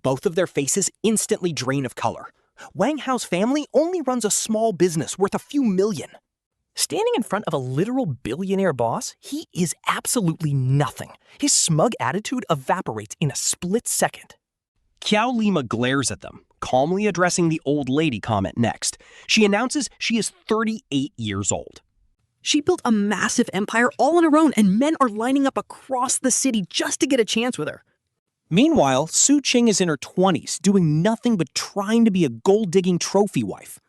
Both of their faces instantly drain of color. Wang Hao's family only runs a small business worth a few million. Standing in front of a literal billionaire boss, he is absolutely nothing. His smug attitude evaporates in a split second. Qiao Liman glares at them, calmly addressing the old lady comment next. She announces she is 38 years old. She built a massive empire all on her own, and men are lining up across the city just to get a chance with her. Meanwhile, Su Qing is in her 20s, doing nothing but trying to be a gold-digging trophy wife.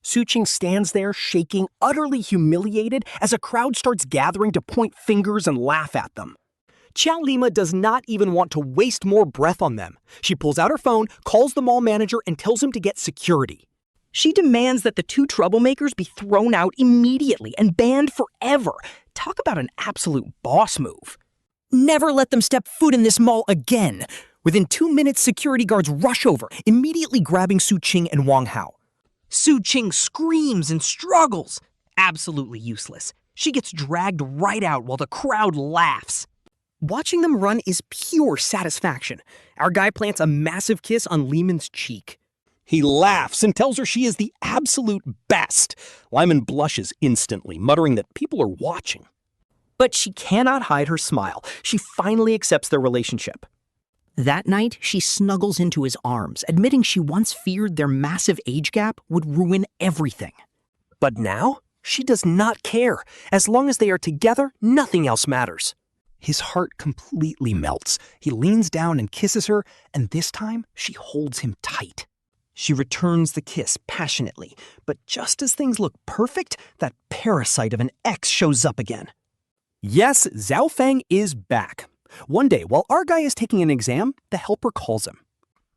Su Qing stands there, shaking, utterly humiliated, as a crowd starts gathering to point fingers and laugh at them. Qiao Liman does not even want to waste more breath on them. She pulls out her phone, calls the mall manager, and tells him to get security. She demands that the 2 troublemakers be thrown out immediately and banned forever. Talk about an absolute boss move. Never let them step foot in this mall again. Within 2 minutes, security guards rush over, immediately grabbing Su Qing and Wang Hao. Su Qing screams and struggles. Absolutely useless. She gets dragged right out while the crowd laughs. Watching them run is pure satisfaction. Our guy plants a massive kiss on Liman's cheek. He laughs and tells her she is the absolute best. Liman blushes instantly, muttering that people are watching. But she cannot hide her smile. She finally accepts their relationship. That night, she snuggles into his arms, admitting she once feared their massive age gap would ruin everything. But now, she does not care. As long as they are together, nothing else matters. His heart completely melts. He leans down and kisses her, and this time she holds him tight. She returns the kiss passionately, but just as things look perfect, that parasite of an ex shows up again. Yes, Zhao Feng is back. One day, while our guy is taking an exam, the helper calls him.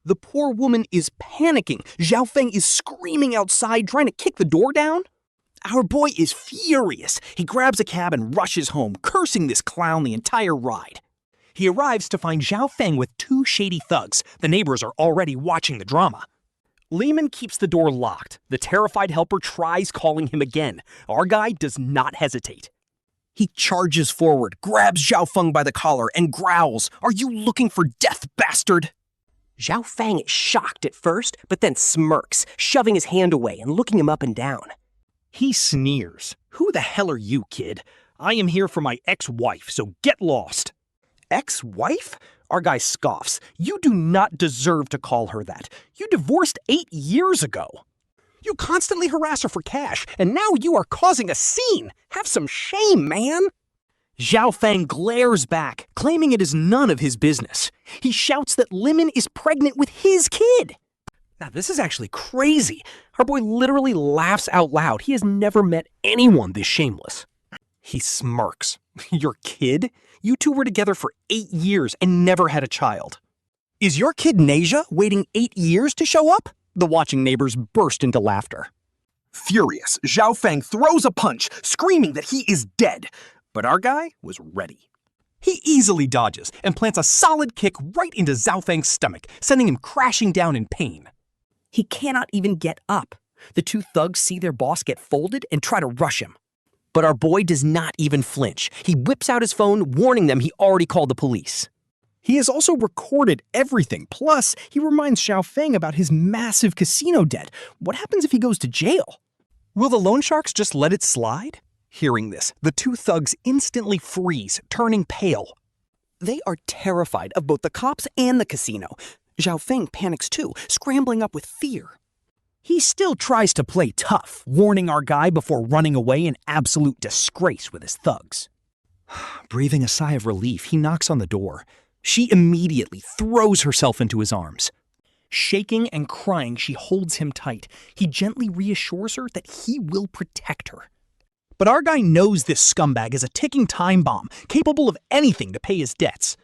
The poor woman is panicking. Zhao Feng is screaming outside, trying to kick the door down. Our boy is furious. He grabs a cab and rushes home, cursing this clown the entire ride. He arrives to find Zhao Feng with two shady thugs. The neighbors are already watching the drama. Liman keeps the door locked. The terrified helper tries calling him again. Our guy does not hesitate. He charges forward, grabs Zhao Feng by the collar, and growls, "Are you looking for death, bastard?" Zhao Feng is shocked at first, but then smirks, shoving his hand away and looking him up and down. He sneers. "Who the hell are you, kid? I am here for my ex-wife, so get lost." Ex-wife? Our guy scoffs. "You do not deserve to call her that. You divorced 8 years ago. You constantly harass her for cash, and now you are causing a scene. Have some shame, man." Zhao Feng glares back, claiming it is none of his business. He shouts that Liman is pregnant with his kid. Now, this is actually crazy. Our boy literally laughs out loud. He has never met anyone this shameless. He smirks. "Your kid? You two were together for 8 years and never had a child. Is your kid Nasia waiting 8 years to show up?" The watching neighbors burst into laughter. Furious, Zhao Feng throws a punch, screaming that he is dead. But our guy was ready. He easily dodges and plants a solid kick right into Zhao Feng's stomach, sending him crashing down in pain. He cannot even get up. The two thugs see their boss get folded and try to rush him. But our boy does not even flinch. He whips out his phone, warning them he already called the police. He has also recorded everything. Plus, he reminds Zhao Feng about his massive casino debt. What happens if he goes to jail? Will the loan sharks just let it slide? Hearing this, the two thugs instantly freeze, turning pale. They are terrified of both the cops and the casino. Zhao Feng panics too, scrambling up with fear. He still tries to play tough, warning our guy before running away in absolute disgrace with his thugs. Breathing a sigh of relief, he knocks on the door. She immediately throws herself into his arms. Shaking and crying, she holds him tight. He gently reassures her that he will protect her. But our guy knows this scumbag is a ticking time bomb, capable of anything to pay his debts.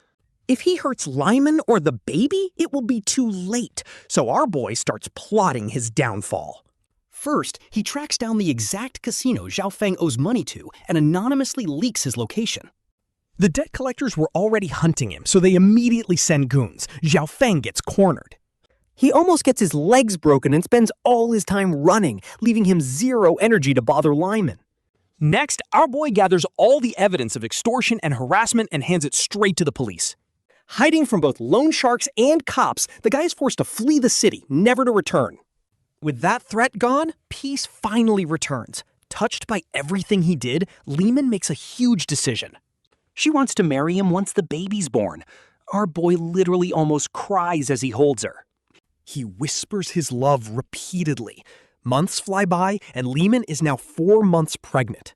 If he hurts Liman or the baby, it will be too late, so our boy starts plotting his downfall. First, he tracks down the exact casino Zhao Feng owes money to and anonymously leaks his location. The debt collectors were already hunting him, so they immediately send goons. Zhao Feng gets cornered. He almost gets his legs broken and spends all his time running, leaving him zero energy to bother Liman. Next, our boy gathers all the evidence of extortion and harassment and hands it straight to the police. Hiding from both loan sharks and cops, the guy is forced to flee the city, never to return. With that threat gone, peace finally returns. Touched by everything he did, Liman makes a huge decision. She wants to marry him once the baby's born. Our boy literally almost cries as he holds her. He whispers his love repeatedly. Months fly by, and Liman is now 4 months pregnant.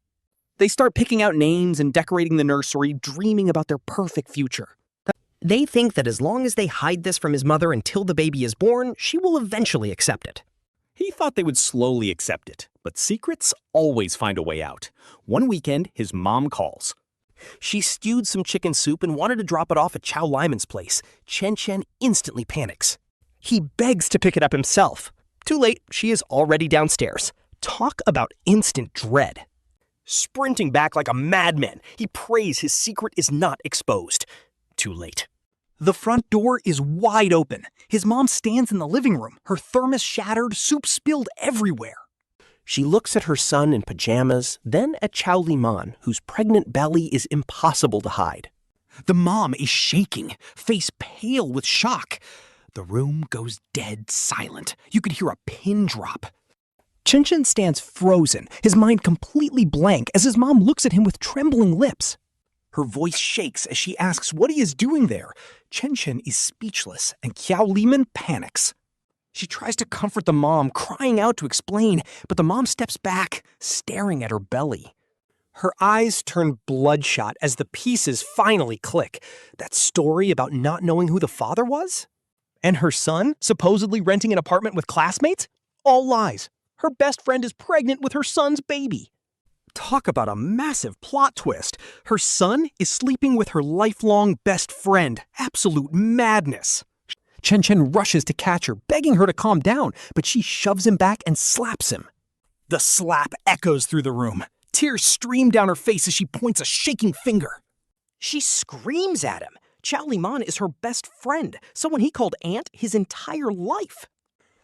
They start picking out names and decorating the nursery, dreaming about their perfect future. They think that as long as they hide this from his mother until the baby is born, she will eventually accept it. He thought they would slowly accept it, but secrets always find a way out. One weekend, his mom calls. She stewed some chicken soup and wanted to drop it off at Qiao Liman's place. Chen instantly panics. He begs to pick it up himself. Too late, she is already downstairs. Talk about instant dread. Sprinting back like a madman, he prays his secret is not exposed. Too late. The front door is wide open. His mom stands in the living room, her thermos shattered, soup spilled everywhere. She looks at her son in pajamas, then at Qiao Liman, whose pregnant belly is impossible to hide. The mom is shaking, face pale with shock. The room goes dead silent. You could hear a pin drop. Chen Chen stands frozen, his mind completely blank as his mom looks at him with trembling lips. Her voice shakes as she asks what he is doing there. Chen Chen is speechless, and Qiao Liman panics. She tries to comfort the mom, crying out to explain, but the mom steps back, staring at her belly. Her eyes turn bloodshot as the pieces finally click. That story about not knowing who the father was? And her son, supposedly renting an apartment with classmates? All lies. Her best friend is pregnant with her son's baby. Talk about a massive plot twist. Her son is sleeping with her lifelong best friend. Absolute madness. Chen Chen rushes to catch her, begging her to calm down, but she shoves him back and slaps him. The slap echoes through the room. Tears stream down her face as she points a shaking finger. She screams at him. Qiao Liman is her best friend, someone he called aunt his entire life.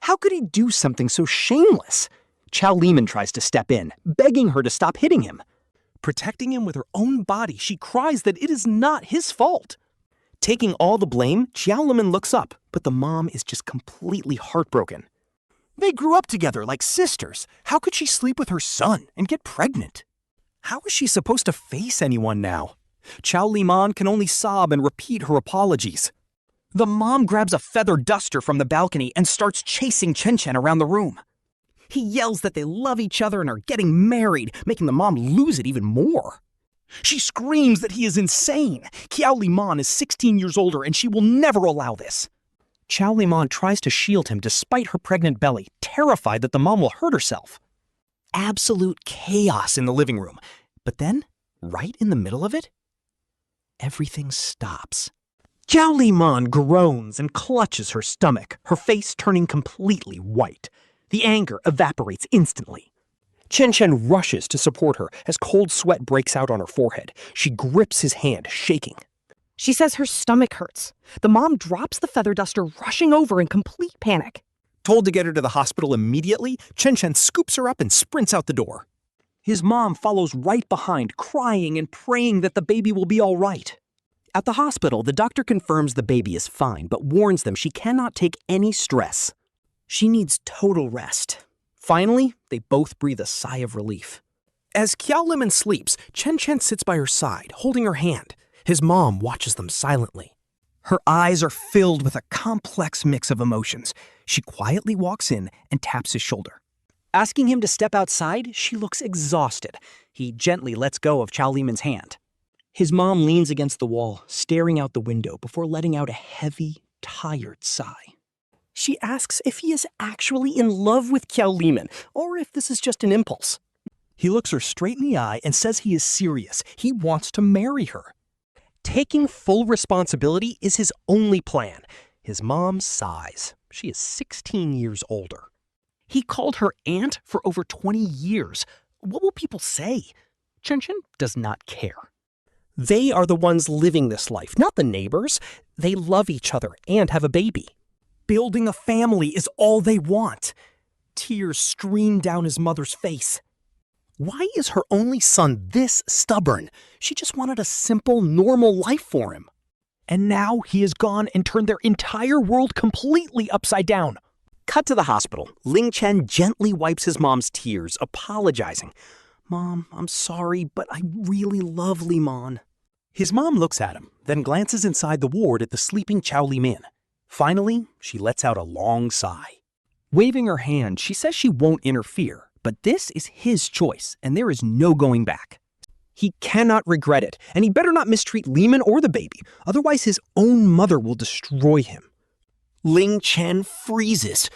How could he do something so shameless? Qiao Liman tries to step in, begging her to stop hitting him. Protecting him with her own body, she cries that it is not his fault. Taking all the blame, Qiao Liman looks up, but the mom is just completely heartbroken. They grew up together like sisters. How could she sleep with her son and get pregnant? How is she supposed to face anyone now? Qiao Liman can only sob and repeat her apologies. The mom grabs a feather duster from the balcony and starts chasing Chen Chen around the room. He yells that they love each other and are getting married, making the mom lose it even more. She screams that he is insane. Qiao Liman is 16 years older and she will never allow this. Qiao Liman tries to shield him despite her pregnant belly, terrified that the mom will hurt herself. Absolute chaos in the living room. But then, right in the middle of it, everything stops. Qiao Liman groans and clutches her stomach, her face turning completely white. The anger evaporates instantly. Chen Chen rushes to support her as cold sweat breaks out on her forehead. She grips his hand, shaking. She says her stomach hurts. The mom drops the feather duster, rushing over in complete panic. Told to get her to the hospital immediately, Chen Chen scoops her up and sprints out the door. His mom follows right behind, crying and praying that the baby will be all right. At the hospital, the doctor confirms the baby is fine, but warns them she cannot take any stress. She needs total rest. Finally, they both breathe a sigh of relief. As Qiao Liman sleeps, Chen Chen sits by her side, holding her hand. His mom watches them silently. Her eyes are filled with a complex mix of emotions. She quietly walks in and taps his shoulder. Asking him to step outside, she looks exhausted. He gently lets go of Qiao Liman's hand. His mom leans against the wall, staring out the window before letting out a heavy, tired sigh. She asks if he is actually in love with Qiao Liman, or if this is just an impulse. He looks her straight in the eye and says he is serious. He wants to marry her. Taking full responsibility is his only plan. His mom sighs. She is 16 years older. He called her aunt for over 20 years. What will people say? Chen Chen does not care. They are the ones living this life, not the neighbors. They love each other and have a baby. Building a family is all they want. Tears stream down his mother's face. Why is her only son this stubborn? She just wanted a simple, normal life for him. And now he is gone and turned their entire world completely upside down. Cut to the hospital. Ling Chen gently wipes his mom's tears, apologizing. Mom, I'm sorry, but I really love Liman. His mom looks at him, then glances inside the ward at the sleeping Qiao Liman. Finally, she lets out a long sigh. Waving her hand, she says she won't interfere, but this is his choice, and there is no going back. He cannot regret it, and he better not mistreat Liman or the baby, otherwise his own mother will destroy him. Ling Chen freezes.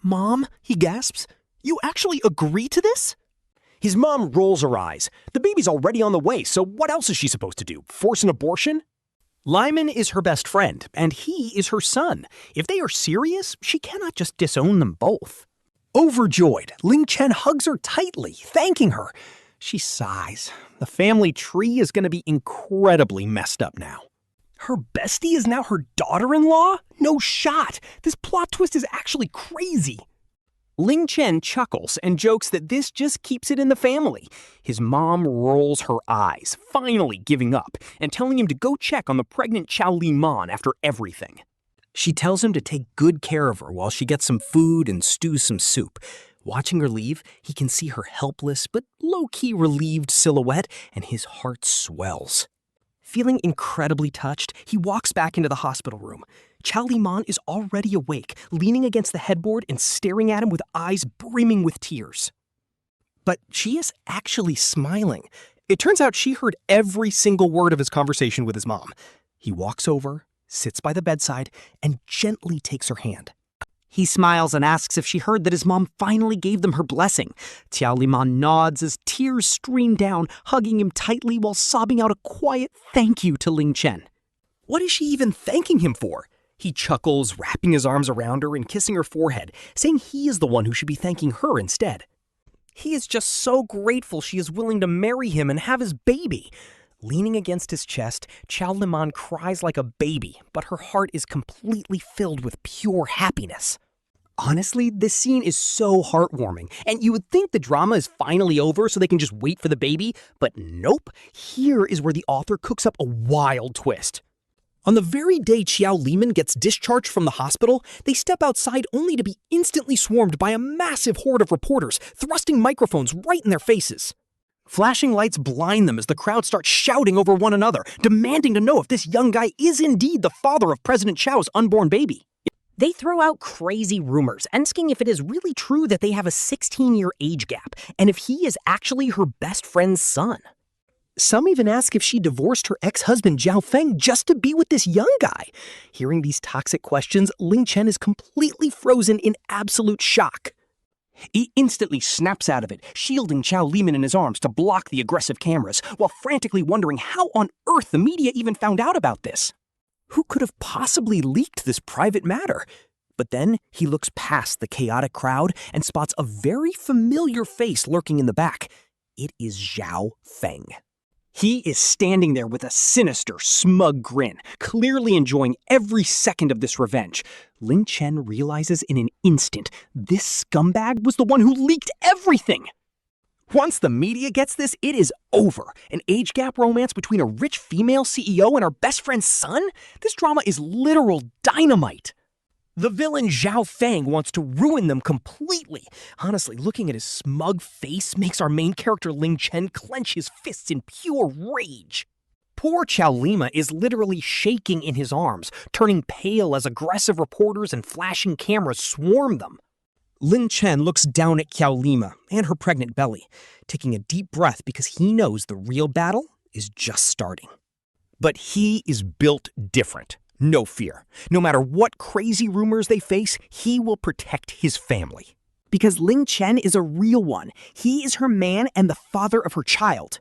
Mom, he gasps, you actually agree to this? His mom rolls her eyes. The baby's already on the way, so what else is she supposed to do? Force an abortion? Liman is her best friend, and he is her son. If they are serious, she cannot just disown them both. Overjoyed, Ling Chen hugs her tightly, thanking her. She sighs. The family tree is going to be incredibly messed up now. Her bestie is now her daughter-in-law? No shot! This plot twist is actually crazy. Ling Chen chuckles and jokes that this just keeps it in the family. His mom rolls her eyes, finally giving up, and telling him to go check on the pregnant Qiao Liman after everything. She tells him to take good care of her while she gets some food and stews some soup. Watching her leave, he can see her helpless but low-key relieved silhouette, and his heart swells. Feeling incredibly touched, he walks back into the hospital room. Qiao Liman is already awake, leaning against the headboard and staring at him with eyes brimming with tears. But she is actually smiling. It turns out she heard every single word of his conversation with his mom. He walks over, sits by the bedside, and gently takes her hand. He smiles and asks if she heard that his mom finally gave them her blessing. Qiao Liman nods as tears stream down, hugging him tightly while sobbing out a quiet thank you to Ling Chen. What is she even thanking him for? He chuckles, wrapping his arms around her and kissing her forehead, saying he is the one who should be thanking her instead. He is just so grateful she is willing to marry him and have his baby. Leaning against his chest, Qiao Liman cries like a baby, but her heart is completely filled with pure happiness. Honestly, this scene is so heartwarming, and you would think the drama is finally over so they can just wait for the baby, but nope. Here is where the author cooks up a wild twist. On the very day Qiao Liman gets discharged from the hospital, they step outside only to be instantly swarmed by a massive horde of reporters, thrusting microphones right in their faces. Flashing lights blind them as the crowd starts shouting over one another, demanding to know if this young guy is indeed the father of President Chao's unborn baby. They throw out crazy rumors, asking if it is really true that they have a 16-year age gap, and if he is actually her best friend's son. Some even ask if she divorced her ex-husband Zhao Feng just to be with this young guy. Hearing these toxic questions, Ling Chen is completely frozen in absolute shock. He instantly snaps out of it, shielding Qiao Liman in his arms to block the aggressive cameras, while frantically wondering how on earth the media even found out about this. Who could have possibly leaked this private matter? But then he looks past the chaotic crowd and spots a very familiar face lurking in the back. It is Zhao Feng. He is standing there with a sinister, smug grin, clearly enjoying every second of this revenge. Ling Chen realizes in an instant this scumbag was the one who leaked everything. Once the media gets this, it is over. An age gap romance between a rich female CEO and her best friend's son? This drama is literal dynamite. The villain Zhao Feng wants to ruin them completely. Honestly, looking at his smug face makes our main character Ling Chen clench his fists in pure rage. Poor Qiao Liman is literally shaking in his arms, turning pale as aggressive reporters and flashing cameras swarm them. Ling Chen looks down at Qiao Liman and her pregnant belly, taking a deep breath because he knows the real battle is just starting. But he is built different. No fear. No matter what crazy rumors they face, he will protect his family. Because Ling Chen is a real one. He is her man and the father of her child.